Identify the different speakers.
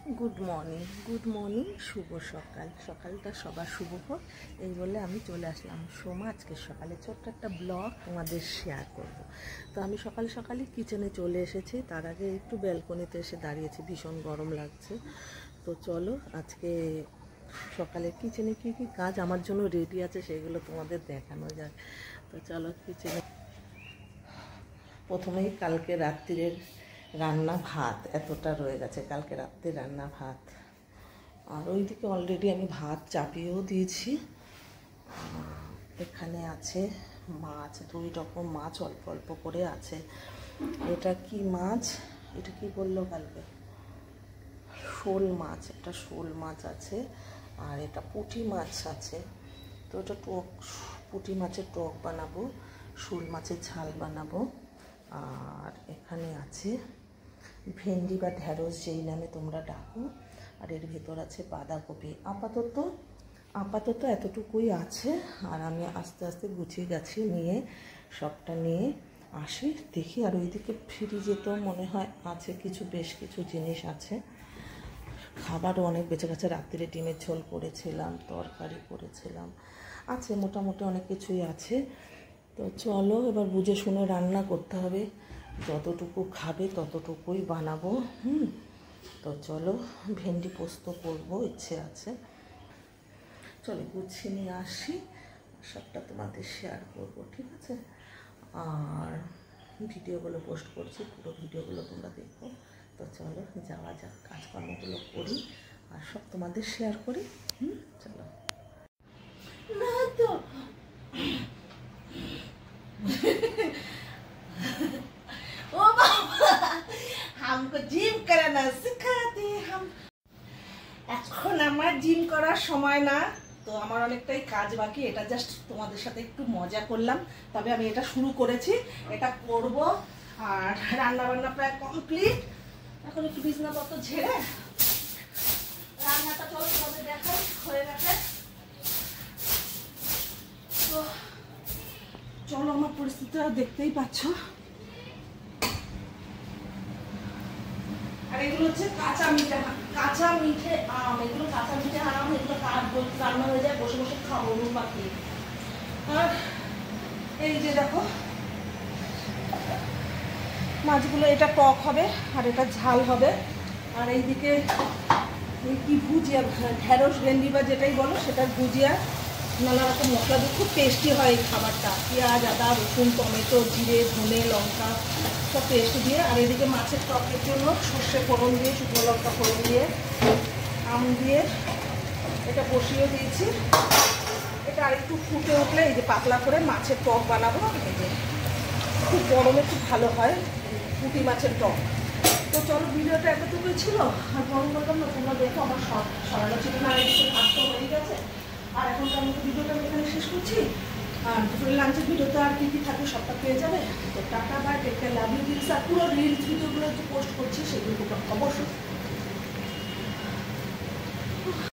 Speaker 1: Good morning, শুভ সকাল। সকালটা সবার শুভ হোক এই বলে আমি চলে আসলাম সোমা আজকে সকালে ছোট্ট একটা ব্লগ তোমাদের শেয়ার করব। তো আমি সকাল সকালই কিচেনে চলে এসেছি, তার আগে একটু ব্যালকনিতে এসে দাঁড়িয়েছি, ভীষণ গরম লাগছে। তো চলো আজকে সকালে কিচেনে কী কী কাজ আমার জন্য রেডি আছে সেগুলো তোমাদের দেখানো যাক। তো চলো কিচেনে প্রথমেই কালকে রাত্রিরের রান্না ভাত এতটা রয়ে গেছে, কালকে রাত্রে রান্না ভাত। আর ওইদিকে অলরেডি আমি ভাত চাপিয়েও দিয়েছি। এখানে আছে মাছ, 2 রকম মাছ অল্প অল্প করে আছে। এটা কি মাছ, এটা কি বললো কালকে, শোল মাছ। একটা শোল মাছ আছে আর এটা পুঁটি মাছ আছে। তো এটা টক, পুঁটি মাছের টক বানাবো, শোল মাছের ঝাল বানাবো। আর এখানে আছে ভেন্ডি বা ঢেঁড়স যেই নামে তোমরা ডাকো। আর এর ভেতর আছে বাঁধাকপি। আপাতত এতটুকুই আছে। আর আমি আস্তে আস্তে গুছিয়ে গাছিয়ে নিয়ে সবটা নিয়ে আসি দেখি। আর ওইদিকে ফ্রিজে তো মনে হয় আছে কিছু, বেশ কিছু জিনিস আছে। খাবারও অনেক বেঁচে গেছে, রাত্রিরে ডিমের ঝোল করেছিলাম, তরকারি করেছিলাম, আছে মোটামুটি অনেক কিছুই আছে। তো চলো এবার বুঝে শুনে রান্না করতে হবে, যতটুকু খাবে ততটুকুই বানাবো। তো চলো ভেন্ডি পোস্ত করবো ইচ্ছে আছে। চলো গুছিয়ে নিয়ে আসি, সবটা তোমাদের শেয়ার করবো, ঠিক আছে? আর ভিডিওগুলো পোস্ট করছি, পুরো ভিডিওগুলো তোমরা দেখো। তো চলো যাওয়া যাক, কাজকর্মগুলো করি আর সব তোমাদের শেয়ার করি। চলো। না তো ओ बाबा हमको जिम करना सिखाते हम। এখন আমার জিম করার সময় না, তো আমার অনেকটাই কাজ বাকি। এটা জাস্ট তোমাদের সাথে একটু মজা করলাম, তবে আমি এটা শুরু করেছি, এটা করব। আর রান্না বান্না প্রায় কমপ্লিট, এখন একটু বিছানাপত্র ঝেড়ে রান্নাটা চলো তোমাদের দেখাই হয়ে গেছে। তো চলো, আমার পরিস্থিতিটা দেখতেই পাচ্ছ। আর এগুলো হচ্ছে কাঁচা মিঠে আম, এগুলো কাঁচা মিঠে আম, এগুলো রান্না হয়ে যায়, বসে বসে খাবো নুন মাখিয়ে। আর এই যে দেখো মাছগুলো, এটা টক হবে আর এটা ঝাল হবে। আর এইদিকে কি ভুজিয়া, ঢেঁড়স ভেন্ডি বা যেটাই বলো সেটার ভুজিয়া, নানা রকম মশলা দিয়ে খুব টেস্টি হয় এই খাবারটা। পেঁয়াজ, আদা, রসুন, টমেটো, জিরে, ধনে, লঙ্কা সব পেস্ট দিয়ে। আর এদিকে মাছের টকের জন্য সর্ষে ফোড়ন দিয়ে, শুকনো লঙ্কা ফোড়ন দিয়ে, আম দিয়ে এটা বসিয়ে দিয়েছি। এটা আরেকটু ফুটে উঠলে এই যে পাতলা করে মাছের টক বানাবো। এই যে খুব গরমে খুব ভালো হয় পুঁটি মাছের টক। তো চলো ভিডিওটা এতটুকুই ছিল। আর গরম বললাম না, তোমরা দেখো আমার সরানো ছিল না, এদিকে ভাত তো হয়ে গেছে। আর এখনকার মতো ভিডিওটা আমি এখানে শেষ করছি। আর দুপুরের লাঞ্চের ভিডিওতে আর কী কী থাকে সবটা পেয়ে যাবে। তো tata bye, take care, love you. Reels আর পুরো রিলস ভিডিওগুলো যে পোস্ট করছি সেগুলো অবশ্যই